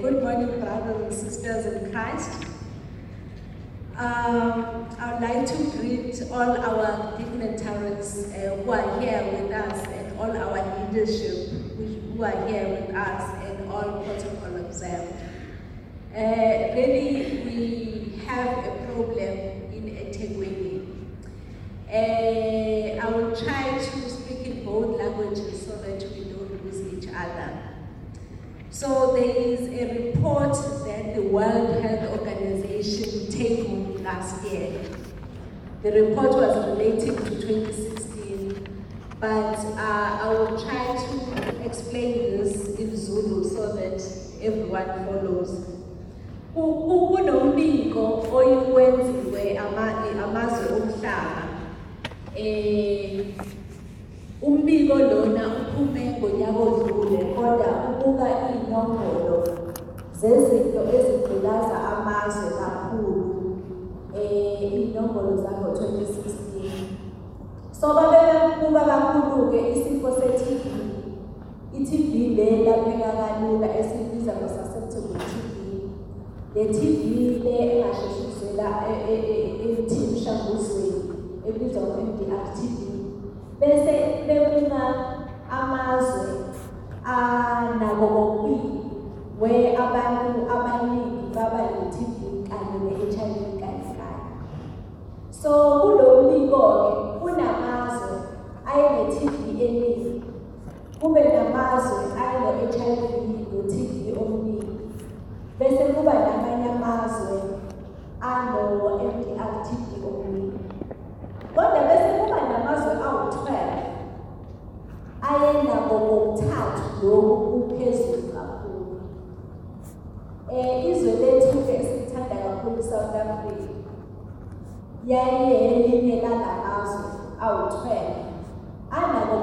Good morning, brothers and sisters in Christ. I would like to greet all our dignitaries who are here with us and all our leadership who are here with us and all protocol observed. Really, we have a problem in eThekwini. I will try to speak in both languages so that we don't lose each other. So there is a report that the World Health Organization tabled last year. The report was relating to 2016, but I will try to explain this in Zulu so that everyone follows. Kunombiko oyiwenziwe amazwe omhlaba. Umbiko lona uphume ngonyaka odlule kodwa ubuka inombolo zezinto ezigqilaza amazwe kakhulu inombolo zango 2016. So babebuka kakhulu ke isifo se-TB. I-TB le lapheka kalula esibiza ngo-susceptible TB. Le TB le engasheshizela emthimshanguzweni ebizwa ngo-MDR-TB. Bese bebuka amazwe anako kokubili where abantu abaningi baba ne-TB kanye ne-HIV kanye. So kulo mbiko kunamazwe ayene-TB eningi, kube namazwe ayene-HIV no-TB omningi, bese kuba namanye amazwe ano-MDR-TB omningi. Kodwa bese kuba namazwe awu-12 ayenako kokuthathu lokhu kuphezulu kakhulu. Izwe lethu-ke esithanda kakhulu South Africa yayiyelinye lalamazwe awu-12 anako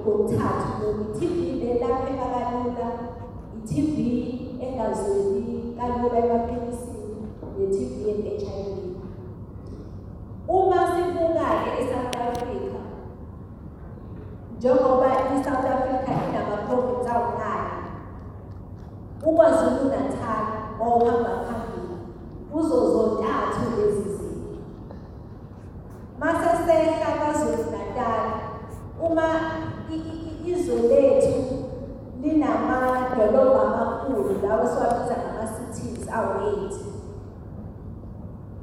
kokuthathu lokhu. I-TB lelapheka kalula, i-TB engazweli kalula emaphilisini, ne-TB and-HIV. Uma sibuka-ke eSouth Africa, njengoba iSouth Africa inama-province awu-9, uKwaZulu-Natal ohamba phambili kuzo zontathu lezi zinto. Mase sehla KwaZulu-Natal, uma izwe lethu linamadolobha amakhulu lawo esiwabiza ngama-cities awu-8.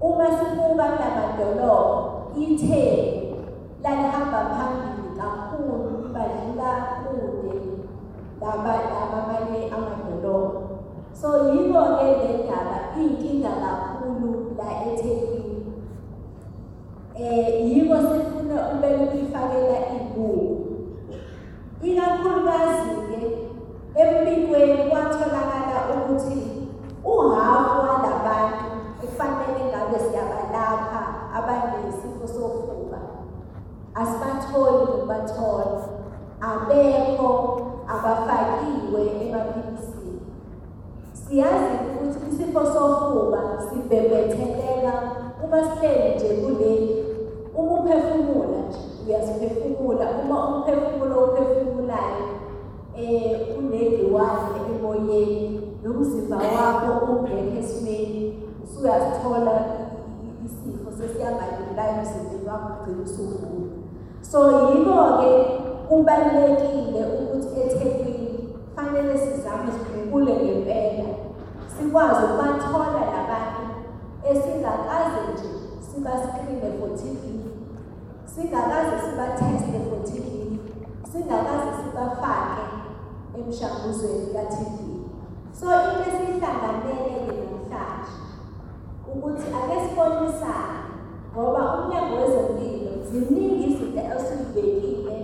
Uma sibuka lamadolobha, iTheku lalihamba phambili kakhulu badlula kude labamanye amadolobha. So yiko-ke le ndaba iyinkinga kakhulu la eThekwini. Yiko sifuna ubele ukuyifakela ibuko. Ikakhulukazi-ke embikweni kwatholakala ukuthi uhafu walabantu kufanele ngabe siyabalapha abanesifo sofuba asibatholi ukubathola, abekho abafakiwe emaphilisini. Siyazi ukuthi isifo sofuba sibhebhetheleka uma sihleli nje kuleli. Uma uphefumula nje uyasiphefumula, uma umphefumulo uphefumulayo unegciwane emoyeni nomzimba wakho ungekho esimeni, usuyazithola isifo sesiyabalulayo emzimbeni wakho ugcina usugula. So yiko-ke kubalulekile ukuthi eThekwini fanele sizame siphekule ngempela, sikwazi ukubathola labantu esingakaze nje sibaskriine for TB, singakaze sibatheste for TB, singakaze sibafake emshanguzweni ka-TB. So into esihlanganele namhlanje ukuthi ake sibonisane, ngoba umnyango wezempilo ziningi izinto esizibekile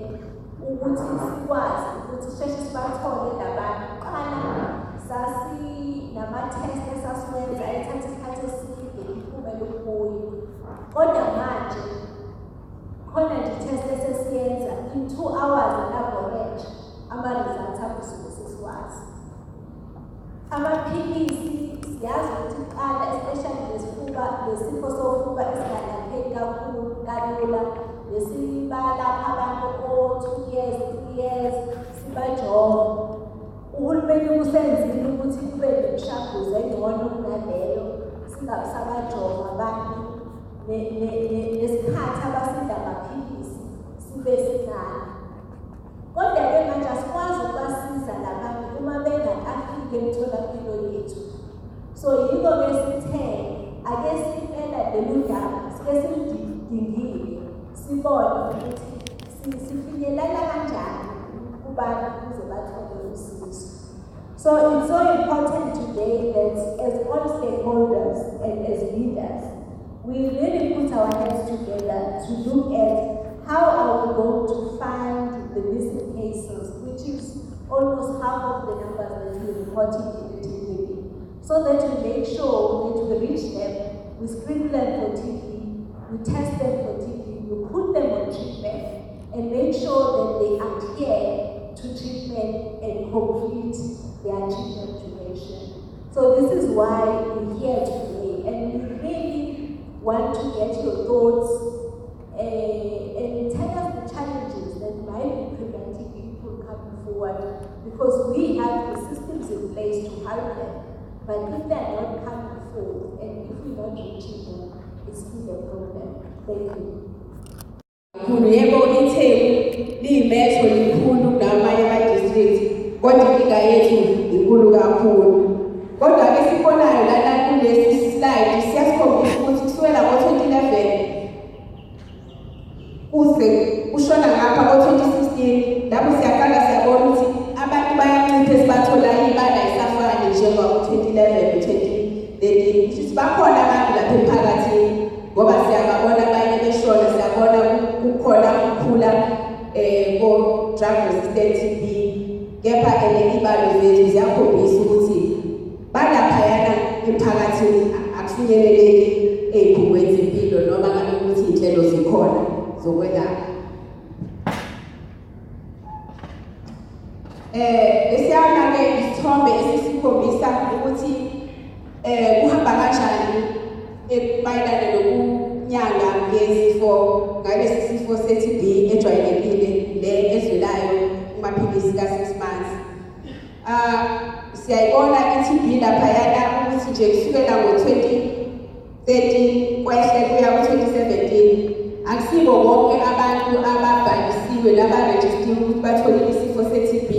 ukuthi sikwazi ukuthi sisheshe sibathole labantu. Qala sasinama-test esasiwenza ayithatha isikhathi eside impumela ukubuya, kodwa manje khona nje i-test esesiyenza in 2 hours elaboratory ama-results akho suke sesiwazi. Amaphilisi siyazi ukuthi kuqala especially lesifo sofuba esingalapheki kakhulu kalula, lesibalapha abantu o-2 years, 3 years, sibajova. Uhulumeni usenzile ukuthi kube nemishanguzo singabisabajova abantu nesikhathi abasinda amaphilisi sibe sincane. Kodwa-ke manje asikwazi ukubasiza labantu uma bengakafiki emtholampilo yethu. So yiko-ke sithe ake sicela lolu daba sike siludingile sibone ukuthi sifinyelela kanjani kubantu ukuze bathole usizo. So it's so important today that as all stakeholders and as leaders, we really put our heads together to look at how are we going to find the missing cases, which is almost half of the numbers that we reported in the TB, so that we make sure that we reach them, we screen them for TB, we test them for TB, we put them on treatment, and make sure that they adhere to treatment and complete their treatment duration. So this is why we're here today, and we really want to get your thoughts and tell us the challenges that might be preventing people coming forward, because we have the systems in place to help them, but if they're not coming forward and if we're not reaching them, it's still a problem. Thank you. Yebo itheku liyimetho likhulu namanye ama-district kodwa inkinga yethu inkulu kakhulu. Kodwa-ke sibonayo lana kulesi slide siyasikhombisa ukuthi kusukela ngo-2011 kuze kushona ngapha ngo-2016 lapho siyaqala siyabona ukuthi abantu bayancipha esibathola iy'bala ayisafani njengo-2011 no-2013. Kushuthi bakhona abantu lapha emphakathini ngoba siyababona abanye beshona, siyabona kukhona ukukhula ko-drug resistant TB, kepha iy'balo zethu ziyakhombisa ukuthi balaphayana emphakathini akufinyeleleki ey'khungweni zempilo noma ngabe ukuthi iy'nhlelo zikhona zokwelapha. Lesiyana-ke isithombe esisikhombisa ukuthi kuhamba kanjani mayelana nokunyanga yezifo ngalesi sifo se-TB ejwayelekile le ezwelayo kumaphilisi ka-6 months. Siyayibona i-TB laphayana ukuthi nje kusukela ngo-2013 kwehle kuya ku-2017 akusibo bonke abantu ababhalisiwe nabarejistiwe ukuthi bathole isifo se-TB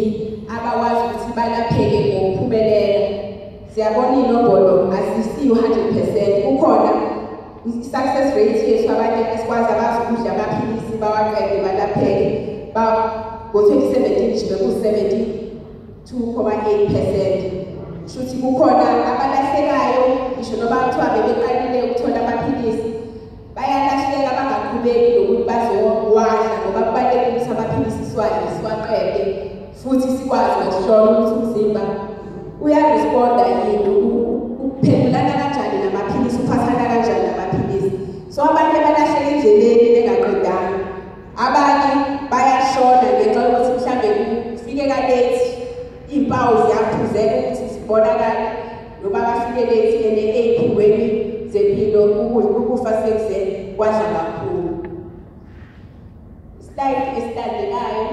abakwazi ukuthi balapheke ngokuphumelela. Siyabona iy'nombolo azisiyo 100%. Kukhona i-success rate yethu abantu esikwazi abazi ukudla amaphilisi bawaqede balapheke. Ngo-2017 nje beku-72.8%. Shuthi kukhona abalahlekayo ngisho noma kuthiwa bebeqalile ukuthola amaphilisi bayalahleka bangaqhubeki nokuthi bazowadla ngoba kubalulekile ukuthi amaphilisi siwaqede futhi sikwazi ukuhlola ukuthi umzimba uyaresponda yini, uphendulana kanjani namaphilisi, uphathana kanjani namaphilisi. So abanye balahleka endleleni bengaqedanga, abanye bayashona ngenxa yokuthi mhlambe kufike ka-late, iy'mpawu ziyaphuzeka ukuthi zibonakale noma bafike late ey'khungweni zempilo ukufa sekuzele kwadla kakhulu. Slide esilandelayo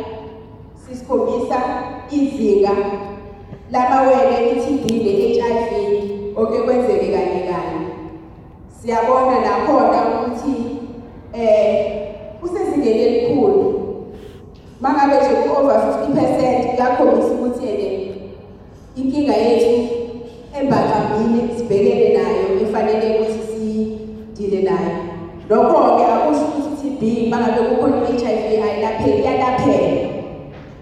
sisikhombisa izinga lamawele i-TB ne-HIV oke kwenzeke kanye kanye. Siyabona nakhona ukuthi kusezingeni elikhulu. Mangabe nje ku-over 50% kuyakhombisa ukuthi inkinga yethu embakambili sibhekene nayo efanele ukuthi sidile nayo. Lokho-ke akusho ukuthi TB mangabe kukhona i-HIV ayilapheki, iyalapheka.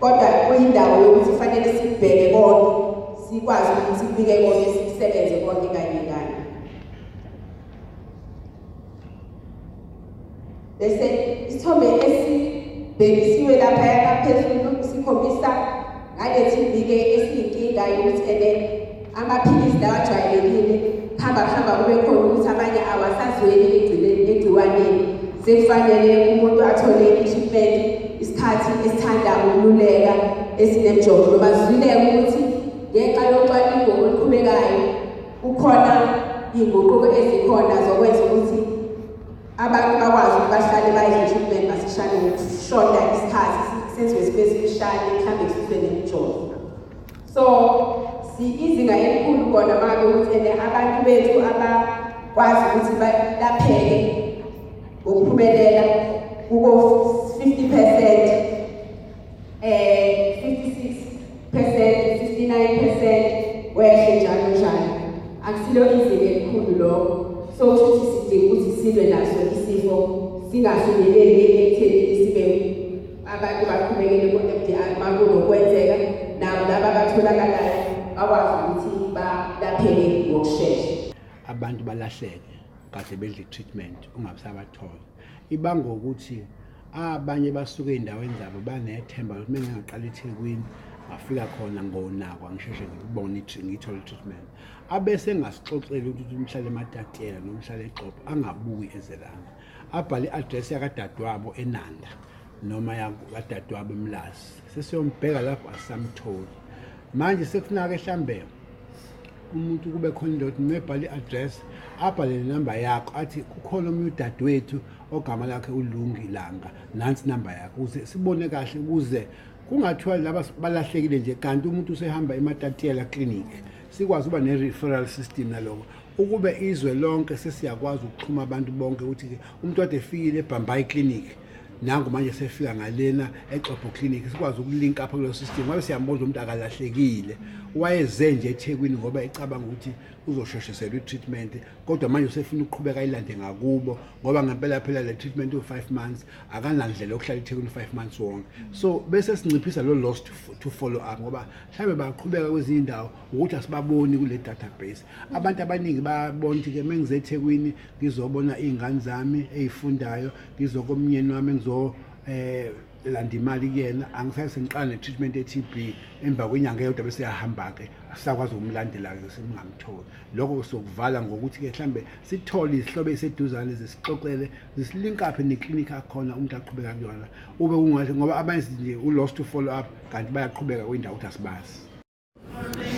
Kodwa kuyindawo yokuthi kufanele sikubheke konke, sikwazi ukuthi kubike konke, sikusebenze konke kanye kanye. Bese isithombe esibhekisiwe laphaya phezulu sikhombisa ngale TB-ke esiyinkinga yokuthi amaphilisi lawa ajwayelekile hamba kube khona ukuthi abanye awasazweni egciwaneni. Sekufanele umuntu athole i-treatment isikhathi esithanda ukululeka esinemjovo noma sizwileke ukuthi ngenxa yocwaningo oluqhubekayo kukhona iy'nguquko ezikhona zokwenza ukuthi abantu bakwazi ukuthi bahlale bayidle-treatment masishane ngokushoda isikhathi senziwe sibe sifishane mhlawumbe kusizwe nemjovo. So izinga elikhulu kona manje ukuthi abantu bethu bakwazi ukuthi balapheke ngokuphumelela kuko 50%, 56%, 59%, wehle njalo njalo. Akusilo izinga elikhulu lokho. So futhi sidinga ukuthi silwe naso isifo singafinyeleli ekutheni sibe abantu baqhubekele ku-MDR makunokwenzeka nabo laba abatholakalayo bakwazi ukuthi balapheke ngokushesha. Abantu balahleke kade bedla treatment ungabisabathola. Ibanga ukuthi abanye basuke endaweni zabo banethemba ukuthi mina ngaqala eThekwini ngafika khona ngonakwa ngisheshe ngibone ngithole treatment. Abese ngasixoxela ukuthi umhlale eMatatiyela nomhlale eXhopo angabuyi ezelanga. Abhale i-address yakadadewabo eNanda noma yakadadewabo eMlazi. Sesiyombheka lapho asamtholi. Manje sekufuneka ehlambe umuntu kube khona indoda mebhale i-address abhale nenamba yakho athi kukhona omunye udadewethu ogama lakhe uLungilanga nansi number yakho ukuze sibone kahle ukuze kungathiwa laba balahlekile nje kanti umuntu usehamba eMatatiyela clinic sikwazi uba ne-referral system naloko ukube izwe lonke sesiyakwazi ukuxhuma abantu bonke ukuthi umuntu ade efikile eBhambayi clinic nangu manje sefika ngalena eXhopo clinic sikwazi ukulink up kulo system ngoba siyamboza umuntu akalahlekile wayeze nje eThekwini ngoba ecabanga ukuthi uzosheshiselwa i-treatment kodwa manje usefuna ukuqhubeka ilande ngakubo ngoba ngempela phela le treatment u5 months akanandlela yokuhlala eThekwini 5 months wonke. So bese sinciphisa lo loss to follow up ngoba mhlawumbe baqhubeka kwezinye indawo ukuthi asibaboni kule database. Abantu abaningi bayabona ukuthi ke mengize eThekwini ngizobona izingane zami ezifundayo ngizokomnyeni wami ngizo landa imali kuyena angisayi sengiqala ne-treatment ye-TB emva kwenyanga eyodwa bese yahamba-ke asisakwazi ukumlandela-ke semingamtholi. Lokho sokuvala ngokuthi ke mhlambe sithole izihlobo eziseduzane zisixoxele zisilink up neklinikhi akhona umuntu aqhubeka kuyona ube kungahle ngoba abanye nje u-loss to follow up kanti bayaqhubeka kwindawo ukuthi asibazi.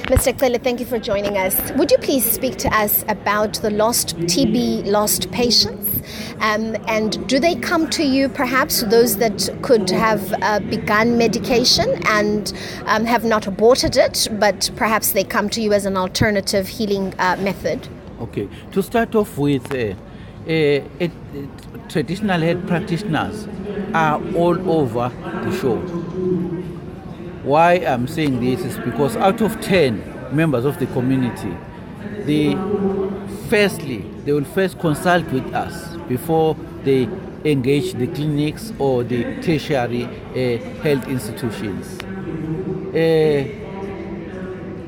Mr. Qulu, thank you for joining us. Would you please speak to us about the TB patients? And do they come to you, perhaps those that could have begun medication and have not aborted it, but perhaps they come to you as an alternative healing method? Okay, to start off with, traditional health practitioners are all over the show. Why I'm saying this is because out of 10 members of the community, they will first consult with us before they engage the clinics or the tertiary health institutions.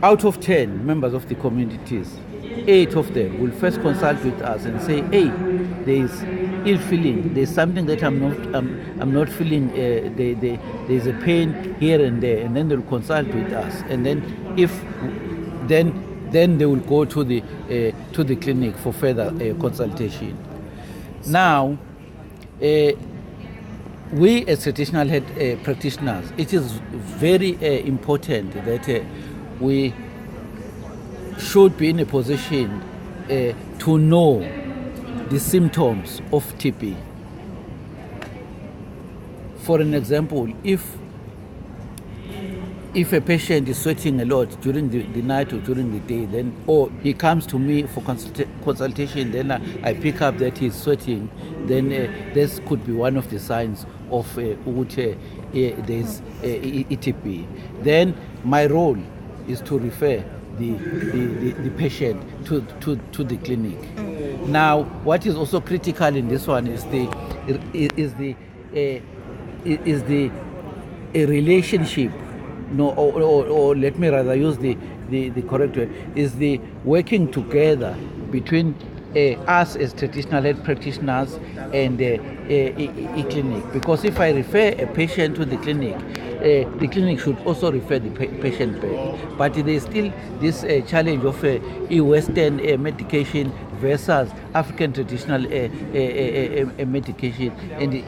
Out of 10 members of the communities, 8 of them will first consult with us and say, hey, there is ill feeling, there's something that I'm not feeling, there's a pain here and there, and then they'll consult with us, and then then they will go to the clinic for further consultation. Now, we as traditional health practitioners, it is very important that we should be in a position to know the symptoms of TB. For an example, if a patient is sweating a lot during the night or during the day, then or he comes to me for consultation, then I pick up that he's sweating, then this could be one of the signs of there's TB. Then my role is to refer the patient to the clinic. Now, what is also critical in this one is the relationship. No, or let me rather use the correct word, is the working together between us as traditional health practitioners and a clinic. Because if I refer a patient to the clinic should also refer the patient back. But there is still this challenge of Western medication versus African traditional medication, and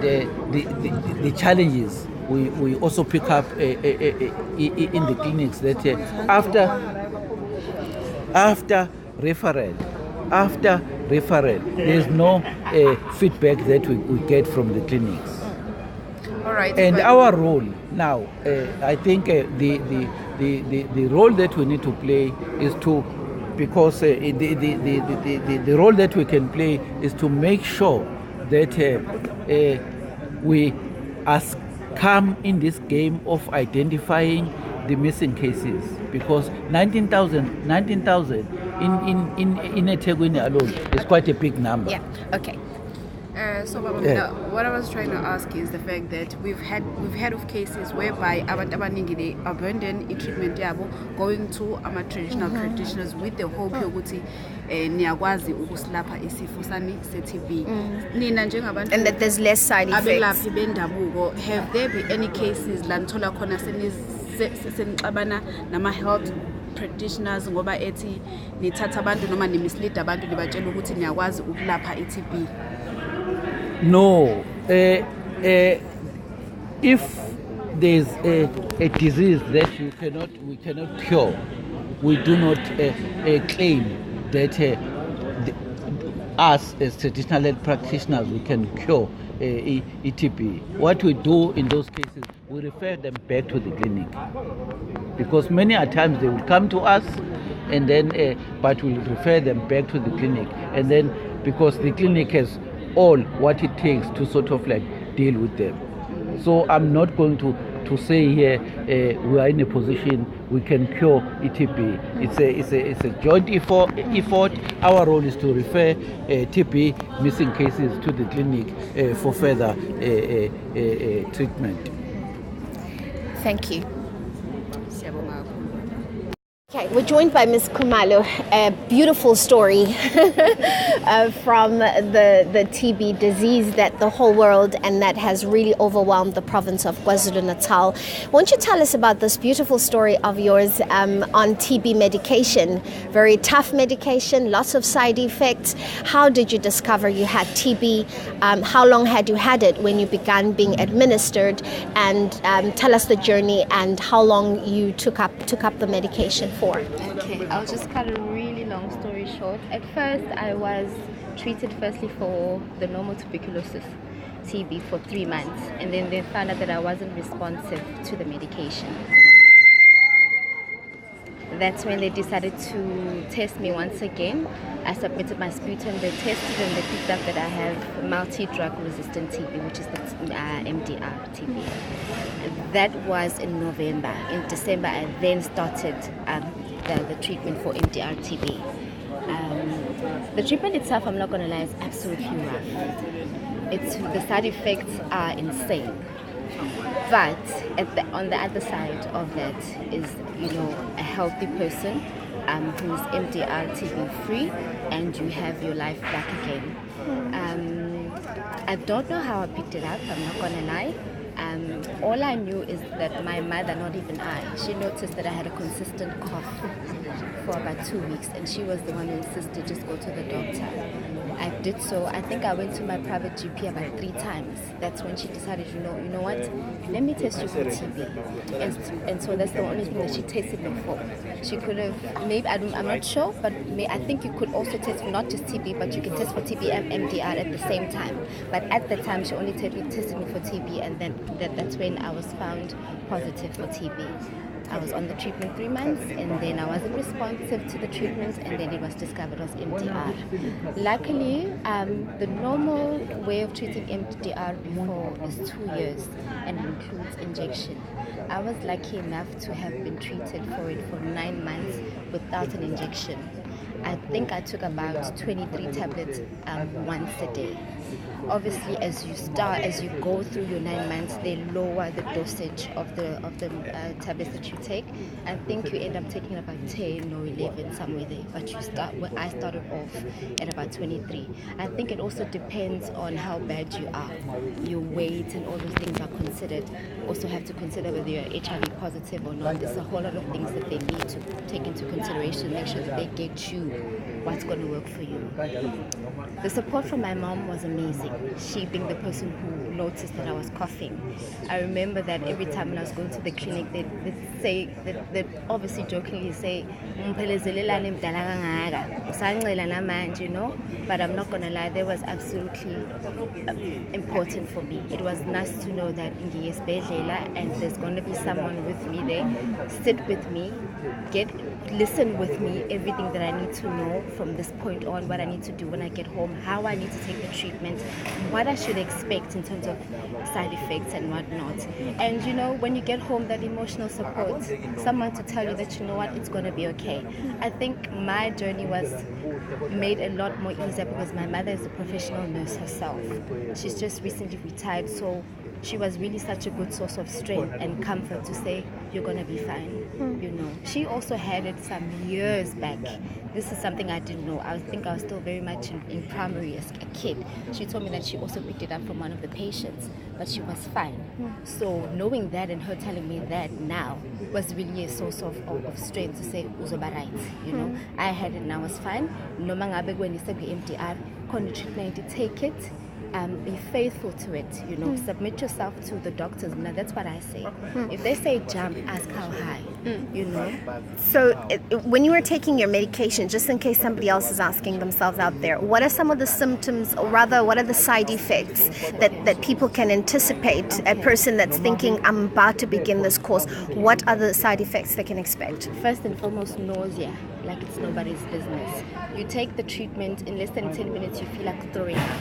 the challenges we also pick up in the clinics that after referral, there is no feedback that we get from the clinics. All right. And our role now, I think the role that we need to play is to because the role that we can play is to make sure that we come in this game of identifying the missing cases, because 19,000 in eThekwini alone is quite a big number. Yeah. Okay. So what I was trying to ask is the fact that we've heard of cases whereby abantu abaningi they abandon treatment yabo going to traditional practitioners with the hope yokuthi niyakwazi ukusilapha isifo sami se-TB. Nina njengabantu And that there's less side effects. abelaphi bendabuko, have there been any cases la nithola khona senixabana nama-health practitioners ngoba ethi nithatha abantu noma nimislead abantu nibatshela ukuthi niyakwazi ukulapha i-TB? No, if there's a disease that we cannot cure, we do not claim that us as traditional health practitioners we can cure TB. What we do in those cases, we refer them back to the clinic, because many a times they will come to us, and then but we'll refer them back to the clinic, and then because the clinic has all what it takes to sort of like deal with them. So I'm not going to say here we are in a position we can cure TB. It's a joint effort. Our role is to refer TB missing cases to the clinic for further treatment. Thank you. Okay, we're joined by Ms. Khumalo, a beautiful story from the TB disease that the whole world and that has really overwhelmed the province of KwaZulu-Natal. Won't you tell us about this beautiful story of yours on TB medication? Very tough medication, lots of side effects. How did you discover you had TB? How long had you had it when you began being administered? And tell us the journey and how long you took up the medication for. Okay, I'll just cut a really long story short. At first, I was treated firstly for the normal tuberculosis, TB, for 3 months, and then they found out that I wasn't responsive to the medication. That's when they decided to test me once again. I submitted my sputum, they tested and they picked up that I have multi-drug resistant TB, which is the MDR TB. That was in November. In December, I then started the treatment for MDR TB. The treatment itself, I'm not going to lie, is absolutely rough. The side effects are insane. But on the other side of that is, a healthy person who's MDR TB free, and you have your life back again. I don't know how I picked it up, I'm not gonna lie. All I knew is that my mother, not even I, she noticed that I had a consistent cough for about 2 weeks, and she was the one who insisted just go to the doctor. I did so. I think I went to my private GP about 3 times. That's when she decided, you know what, let me test you for TB. And so that's the only thing that she tested me for. She could have, maybe, I'm not sure, but I think you could also test for not just TB, but you can test for TB and MDR at the same time. But at the time, she only tested me for TB, and then that's when I was found positive for TB. I was on the treatment 3 months, and then I wasn't responsive to the treatment, and then it was discovered as MDR. Luckily, the normal way of treating MDR before is 2 years and includes injection. I was lucky enough to have been treated for it for 9 months without an injection. I think I took about 23 tablets once a day. Obviously, as you go through your 9 months, they lower the dosage of the tablets that you take. I think you end up taking about 10 or 11, somewhere there. But I started off at about 23. I think it also depends on how bad you are. Your weight and all those things are considered. Also have to consider whether you're HIV positive or not. There's a whole lot of things that they need to take into consideration. Make sure that they get you what's going to work for you. The support from my mom was amazing. She being the person who noticed that I was coughing. I remember that every time when I was going to the clinic, they'd say, they'd obviously jokingly say, "Mphelezelelane mdala kangaka, usancela namanje," you know. But I'm not going to lie, that was absolutely important for me. It was nice to know that and there's going to be someone with me there, sit with me, listen with me, everything that I need to know from this point on, what I need to do when I get home, how I need to take the treatment, what I should expect in terms of side effects and whatnot. And you know, when you get home, that emotional support, someone to tell you that, you know what, it's going to be okay. I think my journey was made a lot more easier because my mother is a professional nurse herself. She's just recently retired, so she was really such a good source of strength and comfort to say, you're going to be fine, you know. She also had it some years back. This is something I didn't know. I think I was still very much in primary as a kid. She told me that she also picked it up from one of the patients, but she was fine. So knowing that and her telling me that now was really a source of strength to say, uzoba right, you know. I had it and I was fine. No mangabe when you said the MDR, treatment, take it. Be faithful to it, you know, submit yourself to the doctors. Now that's what I say. If they say jump, ask how high, you know. So when you were taking your medication, just in case somebody else is asking themselves out there, what are some of the symptoms, or rather what are the side effects that people can anticipate? A person that's thinking, I'm about to begin this course, what are the side effects they can expect? First and foremost, nausea, like it's nobody's business. You take the treatment, in less than 10 minutes you feel like throwing up.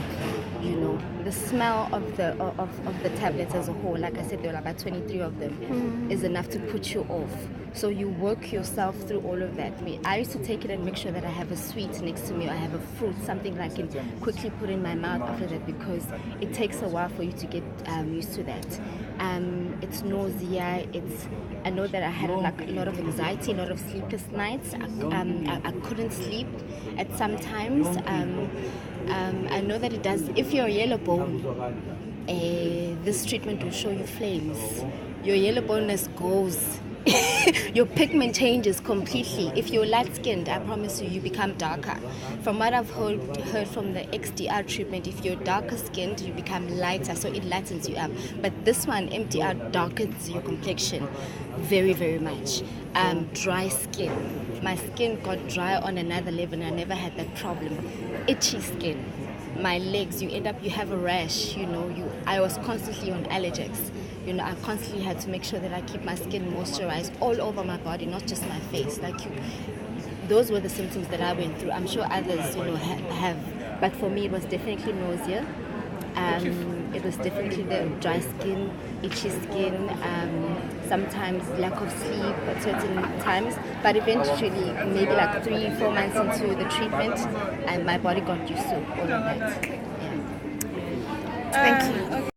You know, the smell of the tablets as a whole, like I said, there were about 23 of them, is enough to put you off. So you work yourself through all of that. I used to take it and make sure that I have a sweet next to me, or I have a fruit, something that I can quickly put in my mouth after that, because it takes a while for you to get used to that. It's nausea. I know that I had a lot of anxiety, a lot of sleepless nights. I couldn't sleep at some times. I know that it does. If you're yellow bone, this treatment will show you flames. Your yellow boneness goes. Your pigment changes completely. If you're light-skinned, I promise you, you become darker. From what I've heard from the XDR treatment, if you're darker-skinned, you become lighter, so it lightens you up. But this one, MDR, darkens your complexion very, very much. Dry skin. My skin got dry on another level, and I never had that problem. Itchy skin. My legs, you have a rash, you know. I was constantly on allergics. You know, I constantly had to make sure that I keep my skin moisturized all over my body, not just my face. Those were the symptoms that I went through. I'm sure others, you know, have. But for me, it was definitely nausea. It was definitely the dry skin, itchy skin, sometimes lack of sleep at certain times. But eventually, maybe like 3-4 months into the treatment, and my body got used to all of that. Yeah. Thank you.